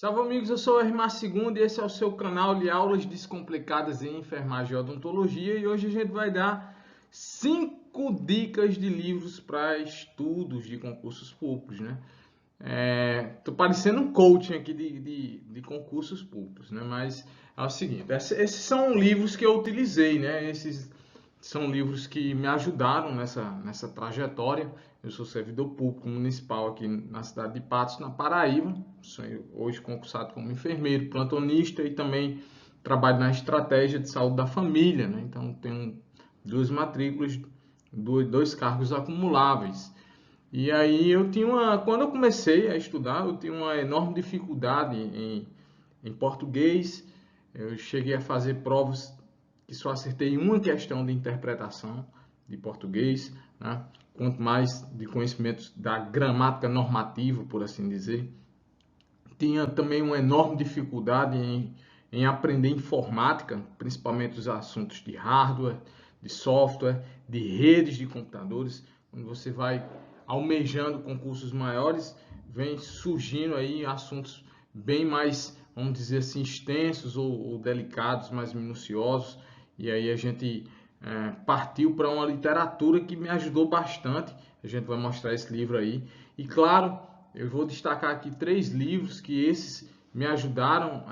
Salve amigos, eu sou o Ermar Segundo e esse é o seu canal de aulas descomplicadas em enfermagem e odontologia e hoje a gente vai dar 5 dicas de livros para estudos de concursos públicos, né? Tô parecendo um coaching aqui de concursos públicos, né? Mas é o seguinte, esses são livros que eu utilizei, né? Esses são livros que me ajudaram nessa trajetória. Eu sou servidor público municipal aqui na cidade de Patos, na Paraíba. Sou hoje concursado como enfermeiro, plantonista e também trabalho na estratégia de saúde da família, né? Então tenho 2 matrículas, dois cargos acumuláveis. E aí quando eu comecei a estudar, eu tinha uma enorme dificuldade em português. Eu cheguei a fazer provas que só acertei uma questão de interpretação de português, né? Quanto mais de conhecimentos da gramática normativa, por assim dizer. Tinha também uma enorme dificuldade em aprender informática, principalmente os assuntos de hardware, de software, de redes de computadores. Quando você vai almejando concursos maiores, vem surgindo aí assuntos bem mais, vamos dizer assim, extensos ou delicados, mais minuciosos. E aí a gente partiu para uma literatura que me ajudou bastante. A gente vai mostrar esse livro aí. E claro, eu vou destacar aqui 3 livros que esses me ajudaram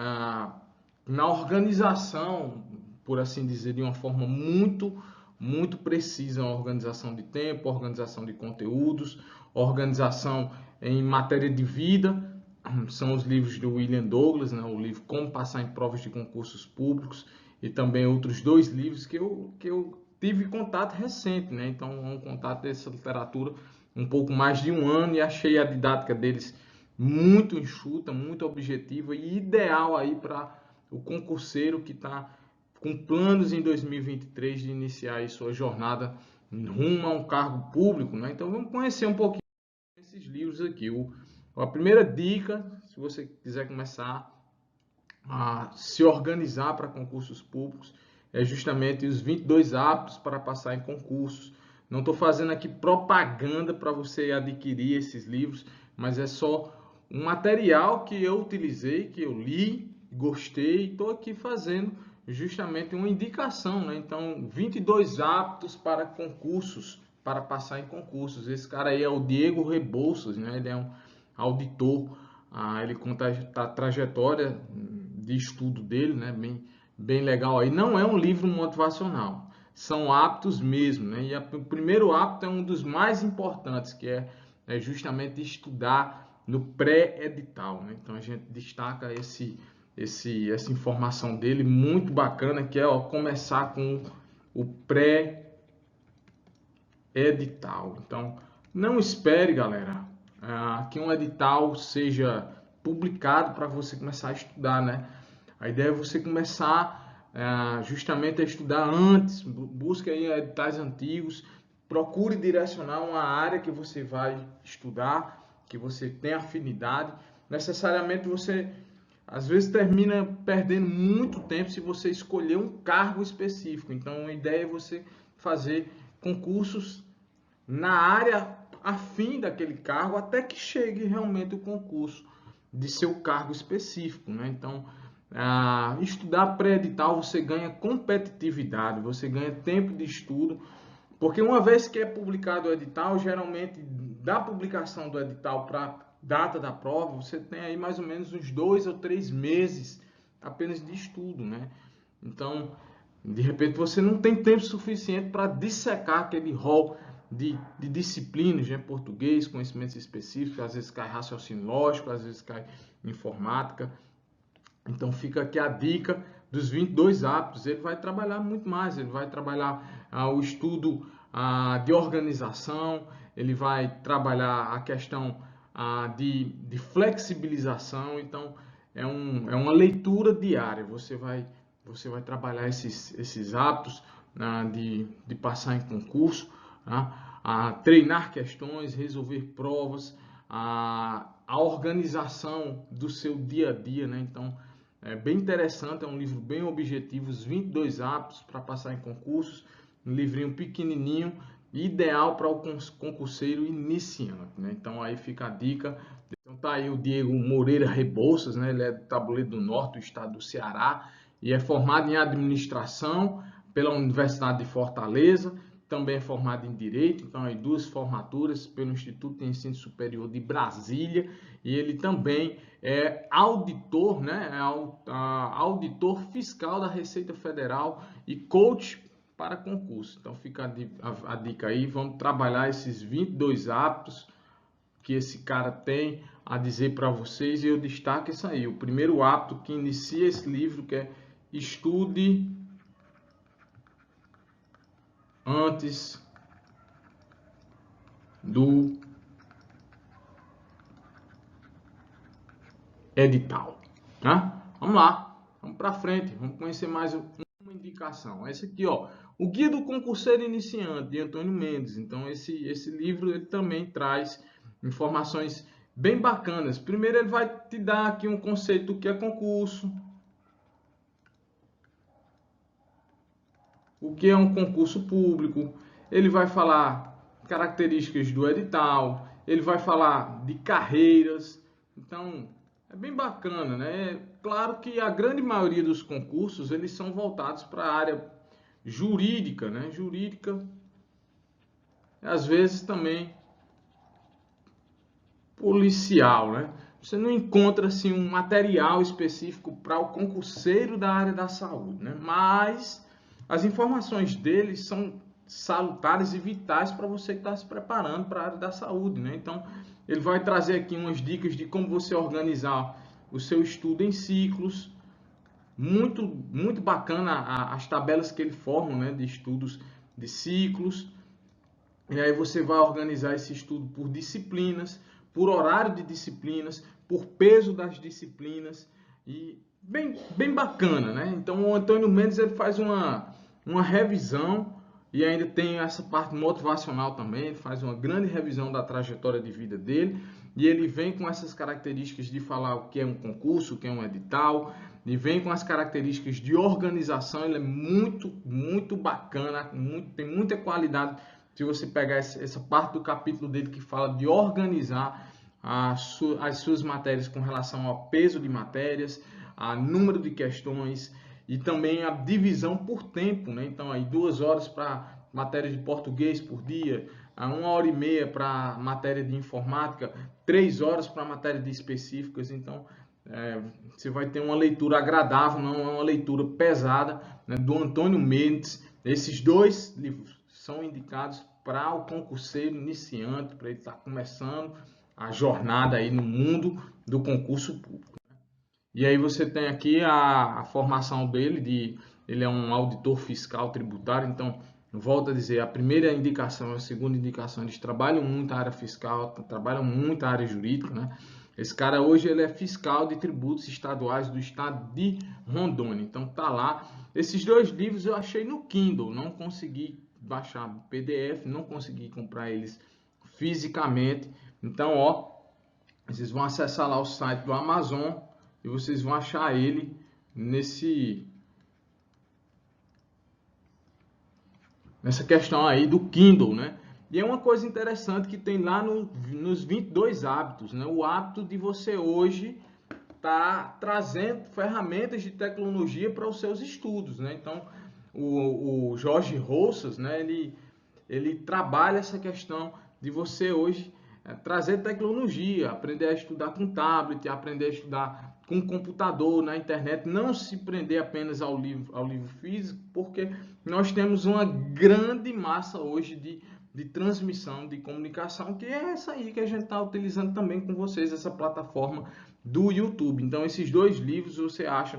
na organização, por assim dizer, de uma forma muito precisa, a organização de tempo, organização de conteúdos, organização em matéria de vida. São os livros do William Douglas, né? O livro Como Passar em Provas de Concursos Públicos, e também outros 2 livros que eu tive contato recente, né? Então, um contato dessa literatura um pouco mais de um ano e achei a didática deles muito enxuta, muito objetiva e ideal aí para o concurseiro que está com planos em 2023 de iniciar aí sua jornada rumo a um cargo público, né? Então vamos conhecer um pouquinho desses livros aqui. A primeira dica, se você quiser começar a se organizar para concursos públicos, é justamente os 22 hábitos para passar em concursos. Não estou fazendo aqui propaganda para você adquirir esses livros, mas é só um material que eu utilizei, que eu li, gostei e estou aqui fazendo justamente uma indicação, né? Então, 22 hábitos para concursos, para passar em concursos. Esse cara aí é o Diego Rebouças, né? Ele é um auditor, ele conta a trajetória de estudo dele, né? Bem legal aí. Não é um livro motivacional, são hábitos mesmo, né? E o primeiro hábito é um dos mais importantes, que é justamente estudar no pré-edital, né? Então a gente destaca essa informação dele muito bacana, que é começar com o pré-edital. Então não espere, galera, que um edital seja publicado para você começar a estudar, né? A ideia é você começar justamente a estudar antes, busque aí editais antigos, procure direcionar uma área que você vai estudar, que você tem afinidade. Necessariamente você, às vezes, termina perdendo muito tempo se você escolher um cargo específico. Então, a ideia é você fazer concursos na área afim daquele cargo até que chegue realmente o concurso de seu cargo específico, né? Então, estudar pré-edital você ganha competitividade, você ganha tempo de estudo, porque uma vez que é publicado o edital, geralmente da publicação do edital para data da prova, você tem aí mais ou menos uns 2 ou 3 meses apenas de estudo, né? Então, de repente você não tem tempo suficiente para dissecar aquele rol de disciplinas, né? Português, conhecimentos específicos, às vezes cai raciocínio lógico, às vezes cai informática. Então fica aqui a dica dos 22 hábitos. Ele vai trabalhar muito mais, ele vai trabalhar o estudo de organização, ele vai trabalhar a questão de flexibilização. Então é uma leitura diária. Você vai trabalhar esses hábitos de passar em concurso, né? A treinar questões, resolver provas, a organização do seu dia a dia, né? Então é bem interessante, é um livro bem objetivo, os 22 hábitos para passar em concursos, um livrinho pequenininho, ideal para o concurseiro iniciante, né? Então aí fica a dica. Então tá aí o Diego Moreira Rebouças, né? Ele é do Tabuleiro do Norte, do estado do Ceará, e é formado em administração pela Universidade de Fortaleza, também é formado em Direito, então aí 2 formaturas pelo Instituto de Ensino Superior de Brasília, e ele também é auditor, né? Auditor fiscal da Receita Federal e coach para concurso. Então fica a dica aí, vamos trabalhar esses 22 hábitos que esse cara tem a dizer para vocês, e eu destaco isso aí. O primeiro hábito que inicia esse livro, que é estude antes do edital, tá? Vamos lá, vamos para frente, vamos conhecer mais uma indicação. Esse aqui, ó, o Guia do Concurseiro Iniciante, de Antônio Mendes. Então esse livro ele também traz informações bem bacanas. Primeiro ele vai te dar aqui um conceito do que é concurso, o que é um concurso público, ele vai falar características do edital, ele vai falar de carreiras. Então é bem bacana, né? Claro que a grande maioria dos concursos eles são voltados para a área jurídica, né? Jurídica, às vezes também policial, né? Você não encontra assim um material específico para o concurseiro da área da saúde, né? Mas as informações dele são salutares e vitais para você que está se preparando para a área da saúde, né? Então, ele vai trazer aqui umas dicas de como você organizar o seu estudo em ciclos. Muito bacana as tabelas que ele forma, né, de estudos de ciclos. E aí você vai organizar esse estudo por disciplinas, por horário de disciplinas, por peso das disciplinas, e bem bacana, né? Então o Antônio Mendes ele faz uma revisão, e ainda tem essa parte motivacional também. Ele faz uma grande revisão da trajetória de vida dele, e ele vem com essas características de falar o que é um concurso, o que é um edital, e vem com as características de organização. Ele é muito bacana, tem muita qualidade. Se você pegar essa parte do capítulo dele que fala de organizar as suas matérias com relação ao peso de matérias, a número de questões e também a divisão por tempo, né? Então aí 2 horas para matéria de português por dia, 1h30 para matéria de informática, 3 horas para matéria de específicas. Então você vai ter uma leitura agradável, não é uma leitura pesada, né, do Antônio Mendes. Esses 2 livros são indicados para o concurseiro iniciante, para ele estar começando a jornada aí no mundo do concurso público. E aí você tem aqui a formação dele, ele é um auditor fiscal tributário. Então, volto a dizer, a primeira indicação e a segunda indicação, eles trabalham muito a área fiscal, trabalham muito a área jurídica, né? Esse cara hoje ele é fiscal de tributos estaduais do estado de Rondônia. Então tá lá. Esses 2 livros eu achei no Kindle, não consegui baixar PDF, não consegui comprar eles fisicamente. Então, ó, vocês vão acessar lá o site do Amazon e vocês vão achar ele nessa questão aí do Kindle, né? E é uma coisa interessante que tem lá nos 22 hábitos, né? O hábito de você hoje tá trazendo ferramentas de tecnologia para os seus estudos, né? Então, o Jorge Rouças, né? Ele trabalha essa questão de você hoje trazer tecnologia, aprender a estudar com tablet, aprender a estudar com computador, na internet, não se prender apenas ao livro físico, porque nós temos uma grande massa hoje de transmissão, de comunicação, que é essa aí que a gente está utilizando também com vocês, essa plataforma do YouTube. Então, esses 2 livros você acha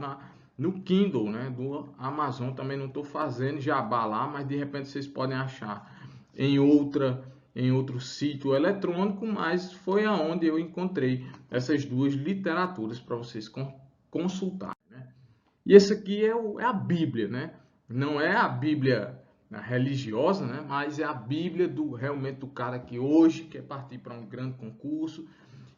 no Kindle, né, do Amazon. Também não estou fazendo jabá lá, mas de repente vocês podem achar em outro sítio eletrônico, mas foi aonde eu encontrei essas 2 literaturas para vocês consultarem, né? E esse aqui é a Bíblia, né? Não é a Bíblia religiosa, né? Mas é a Bíblia realmente do cara que hoje quer partir para um grande concurso.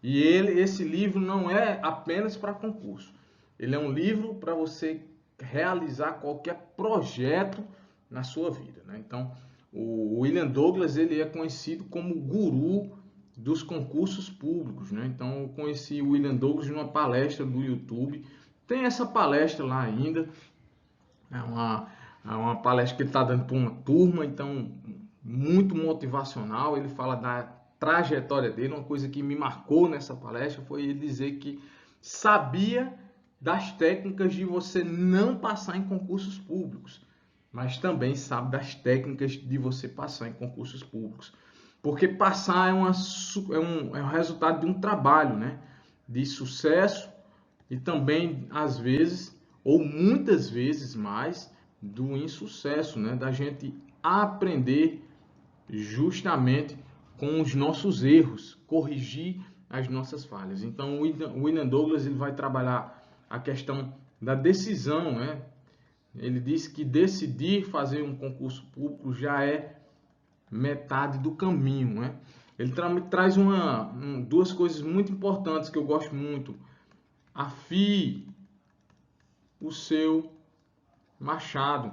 E esse livro não é apenas para concurso. Ele é um livro para você realizar qualquer projeto na sua vida, né? Então, o William Douglas ele é conhecido como o guru dos concursos públicos, né? Então, eu conheci o William Douglas numa palestra do YouTube. Tem essa palestra lá ainda. É uma palestra que ele está dando para uma turma, então, muito motivacional. Ele fala da trajetória dele. Uma coisa que me marcou nessa palestra foi ele dizer que sabia das técnicas de você não passar em concursos públicos, mas também sabe das técnicas de você passar em concursos públicos. Porque passar é um resultado de um trabalho, né? De sucesso e também, às vezes, ou muitas vezes mais, do insucesso, né? Da gente aprender justamente com os nossos erros, corrigir as nossas falhas. Então, o William Douglas ele vai trabalhar a questão da decisão, né? Ele diz que decidir fazer um concurso público já é metade do caminho, né? Ele traz duas coisas muito importantes que eu gosto muito. Afie o seu machado.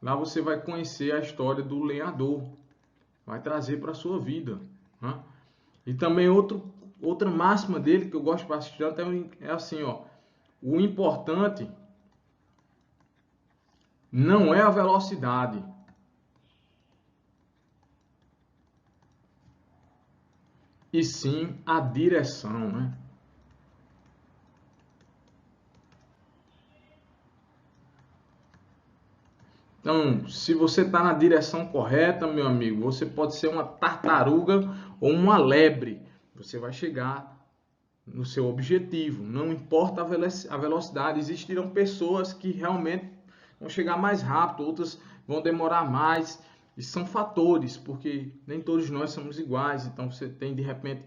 Lá você vai conhecer a história do lenhador. Vai trazer para a sua vida, né? E também outra máxima dele que eu gosto bastante é assim, ó. O importante não é a velocidade, e sim a direção, né? Então, se você está na direção correta, meu amigo, você pode ser uma tartaruga ou uma lebre. Você vai chegar no seu objetivo. Não importa a velocidade. Existirão pessoas que realmente vão chegar mais rápido, outras vão demorar mais. E são fatores, porque nem todos nós somos iguais. Então, você tem, de repente,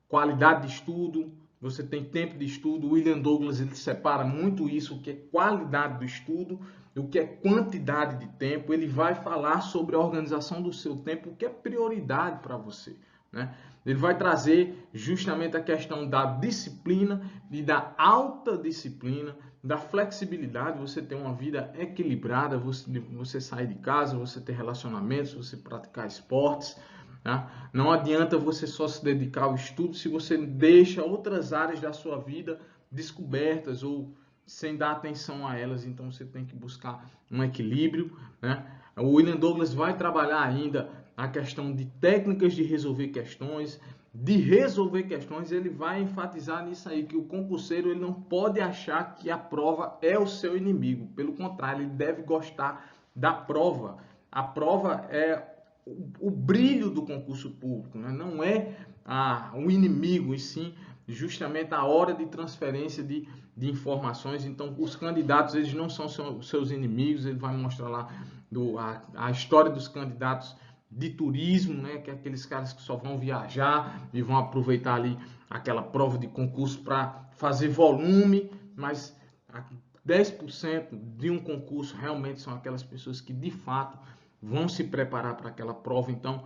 qualidade de estudo, você tem tempo de estudo. O William Douglas ele separa muito isso, o que é qualidade do estudo, o que é quantidade de tempo. Ele vai falar sobre a organização do seu tempo, o que é prioridade para você, né? Ele vai trazer justamente a questão da disciplina e da alta disciplina, da flexibilidade, você ter uma vida equilibrada, você sair de casa, você ter relacionamentos, você praticar esportes. Tá? Não adianta você só se dedicar ao estudo se você deixa outras áreas da sua vida descobertas ou sem dar atenção a elas. Então você tem que buscar um equilíbrio, né? O William Douglas vai trabalhar ainda a questão de técnicas de resolver questões. Ele vai enfatizar nisso aí, que o concurseiro ele não pode achar que a prova é o seu inimigo. Pelo contrário, ele deve gostar da prova. A prova é o brilho do concurso público, né? Não é o inimigo, e sim justamente a hora de transferência de informações. Então, os candidatos eles não são seus inimigos. Ele vai mostrar lá a história dos candidatos de turismo, né? Que é aqueles caras que só vão viajar e vão aproveitar ali aquela prova de concurso para fazer volume, mas 10% de um concurso realmente são aquelas pessoas que de fato vão se preparar para aquela prova. Então,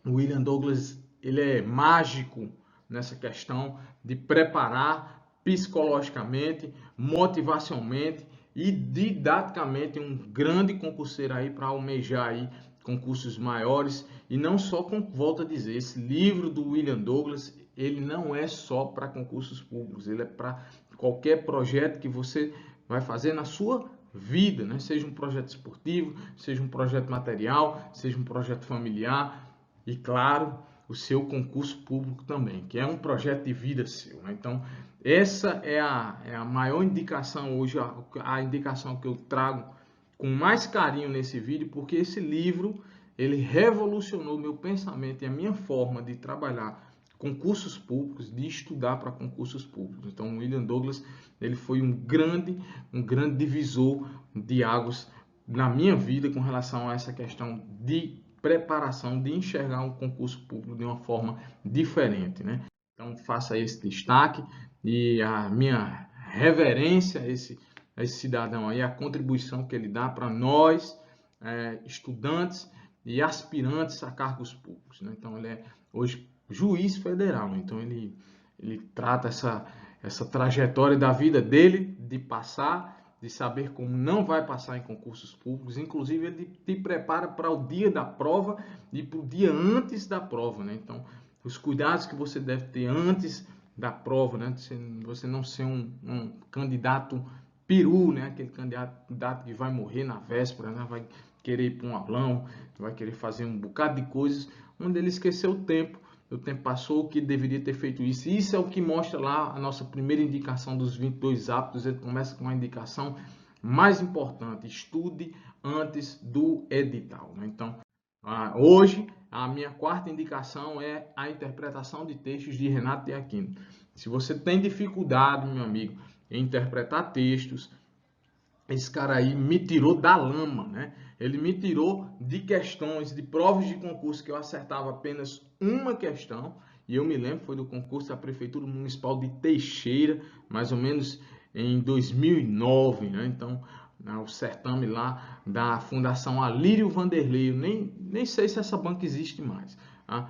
o William Douglas ele é mágico nessa questão de preparar psicologicamente, motivacionalmente e didaticamente um grande concurseiro aí para almejar aí concursos maiores. E não só, volto a dizer, esse livro do William Douglas, ele não é só para concursos públicos, ele é para qualquer projeto que você vai fazer na sua vida, né? Seja um projeto esportivo, seja um projeto material, seja um projeto familiar e, claro, o seu concurso público também, que é um projeto de vida seu, né? Então, essa é a maior indicação hoje, a indicação que eu trago com mais carinho nesse vídeo, porque esse livro, ele revolucionou meu pensamento e a minha forma de trabalhar concursos públicos, de estudar para concursos públicos. Então, o William Douglas, ele foi um grande divisor de águas na minha vida com relação a essa questão de preparação, de enxergar um concurso público de uma forma diferente, né? Então, faça esse destaque e a minha reverência a esse cidadão aí, a contribuição que ele dá para nós, estudantes e aspirantes a cargos públicos, né? Então, ele é hoje juiz federal, então ele trata essa trajetória da vida dele, de passar, de saber como não vai passar em concursos públicos. Inclusive, ele te prepara para o dia da prova e para o dia antes da prova, né? Então, os cuidados que você deve ter antes da prova, né? Você não ser um candidato peru, né? Aquele candidato que vai morrer na véspera, né? Vai querer ir para um aulão, vai querer fazer um bocado de coisas, onde ele esqueceu o tempo passou, que deveria ter feito isso. Isso é o que mostra lá a nossa primeira indicação dos 22 hábitos. Ele começa com a indicação mais importante: estude antes do edital, né? Então, hoje, a minha quarta indicação é a interpretação de textos de Renato de Aquino. Se você tem dificuldade, meu amigo, em interpretar textos, esse cara aí me tirou da lama, né? Ele me tirou de questões, de provas de concurso que eu acertava apenas uma questão. E eu me lembro, foi do concurso da Prefeitura Municipal de Teixeira, mais ou menos em 2009, né? Então, o certame lá da Fundação Alírio Vanderlei, nem sei se essa banca existe mais, tá?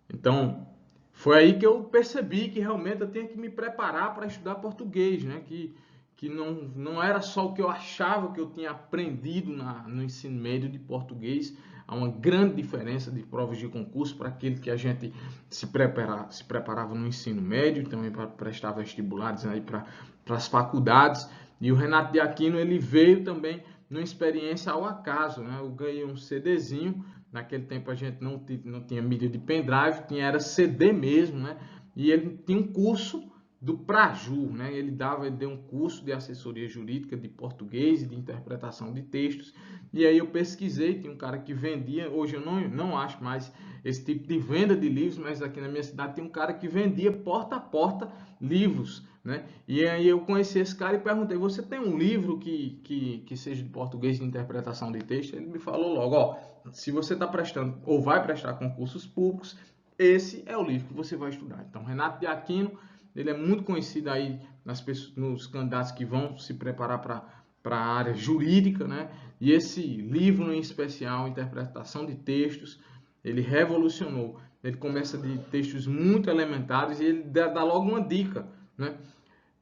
Então, foi aí que eu percebi que realmente eu tinha que me preparar para estudar português, né? Que não era só o que eu achava que eu tinha aprendido no ensino médio de português. Há uma grande diferença de provas de concurso para aquele que a gente se preparava no ensino médio, também para prestar vestibulares aí para as faculdades. E o Renato de Aquino, ele veio também numa experiência ao acaso, né? Eu ganhei um CDzinho, naquele tempo a gente não tinha mídia de pendrive, era CD mesmo, né? E ele tinha um curso do Prajur, né? Ele deu um curso de assessoria jurídica de português e de interpretação de textos. E aí eu pesquisei, tinha um cara que vendia, hoje eu não acho mais esse tipo de venda de livros, mas aqui na minha cidade tem um cara que vendia porta a porta livros, né? E aí eu conheci esse cara e perguntei: você tem um livro que seja de português de interpretação de texto? Ele me falou logo: ó, se você está prestando ou vai prestar concursos públicos, esse é o livro que você vai estudar. Então, Renato de Aquino, ele é muito conhecido aí nos candidatos que vão se preparar para a área jurídica, né? E esse livro em especial, Interpretação de Textos, ele revolucionou. Ele começa de textos muito elementares e ele dá logo uma dica, né?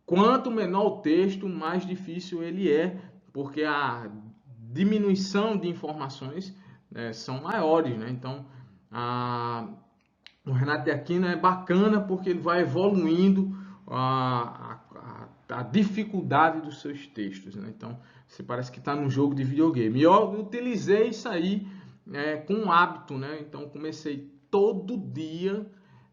Quanto menor o texto, mais difícil ele é, porque a diminuição de informações, né, são maiores, né? Então, o Renato de Aquino é bacana porque ele vai evoluindo a dificuldade dos seus textos, né? Então, você parece que está num jogo de videogame. E eu utilizei isso aí com um hábito, né? Então, comecei todo dia,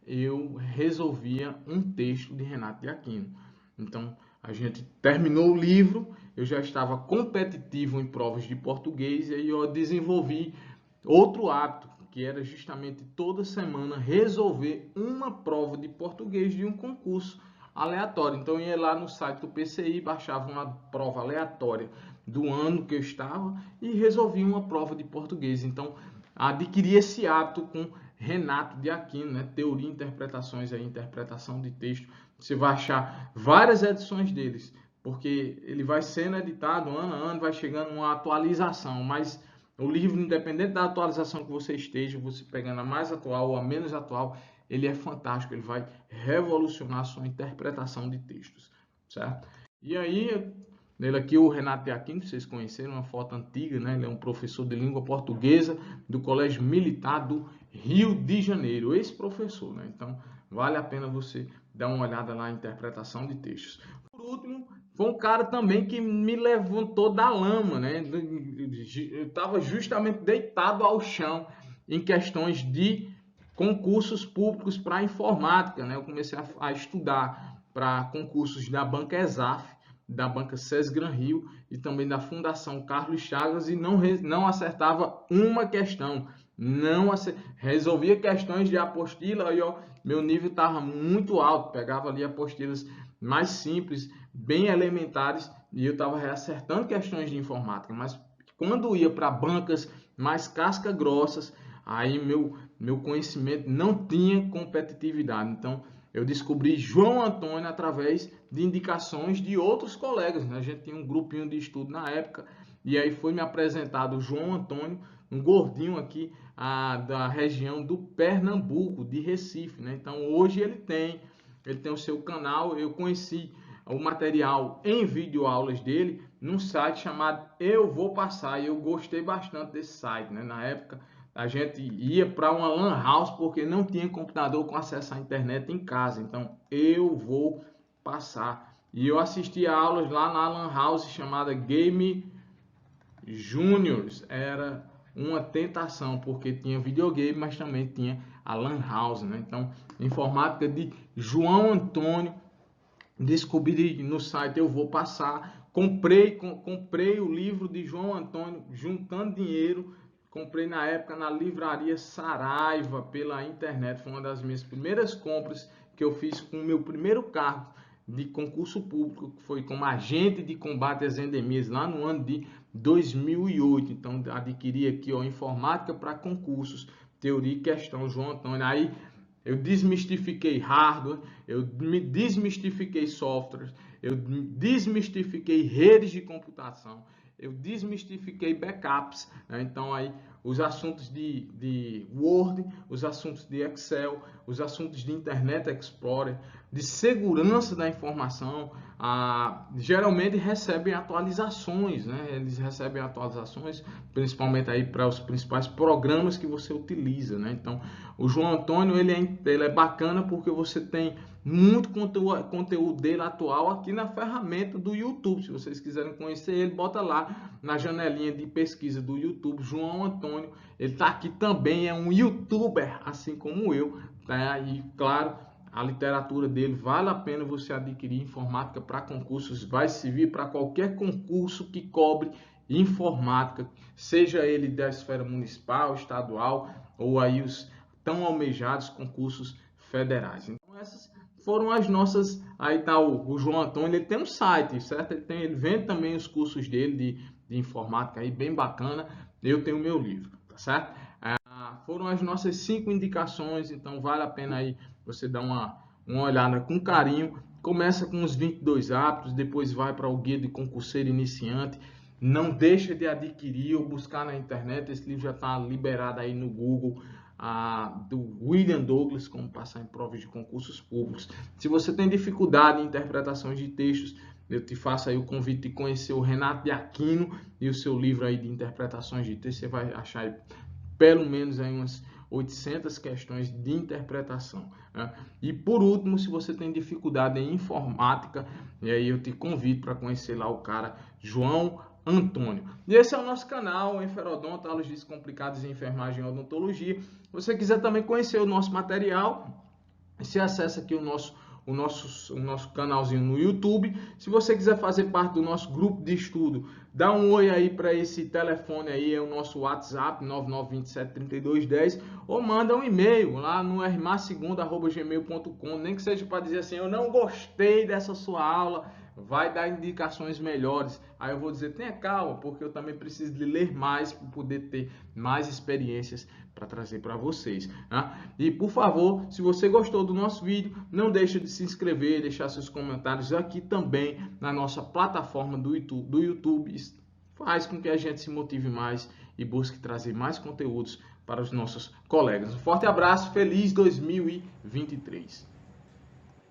eu resolvia um texto de Renato de Aquino. Então, a gente terminou o livro, eu já estava competitivo em provas de português e aí eu desenvolvi outro hábito, que era justamente toda semana resolver uma prova de português de um concurso aleatório. Então eu ia lá no site do PCI, baixava uma prova aleatória do ano que eu estava e resolvia uma prova de português. Então adquiri esse hábito com Renato de Aquino, né? Teoria e interpretações, aí, interpretação de texto. Você vai achar várias edições deles, porque ele vai sendo editado ano a ano, vai chegando uma atualização, mas o livro, independente da atualização que você esteja, você pegando a mais atual ou a menos atual, ele é fantástico, ele vai revolucionar a sua interpretação de textos, certo? E aí, ele aqui, o Renato de Aquino, vocês conheceram, uma foto antiga, né? Ele é um professor de língua portuguesa do Colégio Militar do Rio de Janeiro, ex-professor, né? Então, vale a pena você dar uma olhada lá na interpretação de textos. Por último, foi um cara também que me levantou da lama, né? Eu estava justamente deitado ao chão em questões de concursos públicos para informática, né? Eu comecei a estudar para concursos da Banca Exaf, da Banca SES Gran Rio e também da Fundação Carlos Chagas e não acertava uma questão. Resolvia questões de apostila e meu nível estava muito alto, pegava ali apostilas mais simples, bem elementares, e eu estava acertando questões de informática, mas quando ia para bancas mais casca grossas, aí meu conhecimento não tinha competitividade. Então eu descobri João Antônio através de indicações de outros colegas, né? A gente tinha um grupinho de estudo na época, e aí foi me apresentado o João Antônio, um gordinho aqui da região do Pernambuco, de Recife, né? Então hoje ele tem o seu canal. Eu conheci o material em videoaulas dele num site chamado Eu Vou Passar, e eu gostei bastante desse site, né? Na época a gente ia para uma lan house porque não tinha computador com acesso à internet em casa. Então eu vou passar. E eu assisti a aulas lá na lan house chamada Game Juniors. Era uma tentação porque tinha videogame, mas também tinha a lan house, né? Então, informática de João Antônio, descobri no site, eu vou passar. Comprei o livro de João Antônio juntando dinheiro. Comprei na época na livraria Saraiva pela internet. Foi uma das minhas primeiras compras que eu fiz com o meu primeiro cargo de concurso público, que foi como agente de combate às endemias lá no ano de 2008. Então adquiri aqui, ó, informática para concursos, teoria e questão, João Antônio. Aí eu desmistifiquei hardware, eu desmistifiquei softwares, eu desmistifiquei redes de computação, eu desmistifiquei backups, né? Então aí os assuntos de Word, os assuntos de Excel, os assuntos de Internet Explorer, de segurança da informação, geralmente recebem atualizações, né? Eles recebem atualizações, principalmente aí para os principais programas que você utiliza, né? Então, o João Antônio, ele é bacana porque você tem muito conteúdo dele atual aqui na ferramenta do YouTube. Se vocês quiserem conhecer ele, bota lá na janelinha de pesquisa do YouTube, João Antônio. Ele está aqui também, é um youtuber, assim como eu, tá? E claro, a literatura dele vale a pena você adquirir. Informática para concursos, vai servir para qualquer concurso que cobre informática, seja ele da esfera municipal, estadual ou aí os tão almejados concursos federais. Então essas foram as nossas. Aí tá o João Antônio, ele tem um site, certo? Ele vende também os cursos dele de informática aí, bem bacana. Eu tenho o meu livro, tá certo? Foram as nossas 5 indicações, então vale a pena aí você dar uma olhada com carinho. Começa com os 22 hábitos, depois vai para o guia de concurseiro iniciante. Não deixa de adquirir ou buscar na internet, esse livro já está liberado aí no Google, do William Douglas, como passar em provas de concursos públicos. Se você tem dificuldade em interpretações de textos, eu te faço aí o convite de conhecer o Renato de Aquino e o seu livro aí de interpretações de texto. Você vai achar aí pelo menos aí umas 800 questões de interpretação, né? E por último, se você tem dificuldade em informática, e aí eu te convido para conhecer lá o cara João Antônio. E esse é o nosso canal, Enferodonto, aulas descomplicadas em enfermagem e odontologia. Se você quiser também conhecer o nosso material, você acessa aqui o nosso canalzinho no YouTube. Se você quiser fazer parte do nosso grupo de estudo, dá um oi aí para esse telefone aí, é o nosso WhatsApp 99273210, ou manda um e-mail lá no rmasegunda@gmail.com, nem que seja para dizer assim: eu não gostei dessa sua aula, vai dar indicações melhores. Aí eu vou dizer: tenha calma, porque eu também preciso de ler mais para poder ter mais experiências para trazer para vocês, né? E por favor, se você gostou do nosso vídeo, não deixe de se inscrever, deixar seus comentários aqui também na nossa plataforma do YouTube. Isso faz com que a gente se motive mais e busque trazer mais conteúdos para os nossos colegas. Um forte abraço, feliz 2023!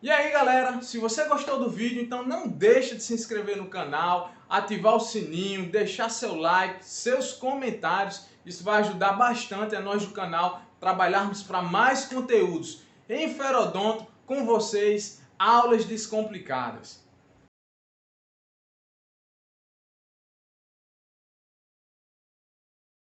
E aí galera, se você gostou do vídeo, então não deixe de se inscrever no canal, ativar o sininho, deixar seu like, seus comentários. Isso vai ajudar bastante a nós do canal trabalharmos para mais conteúdos em Enferodonto com vocês, aulas descomplicadas.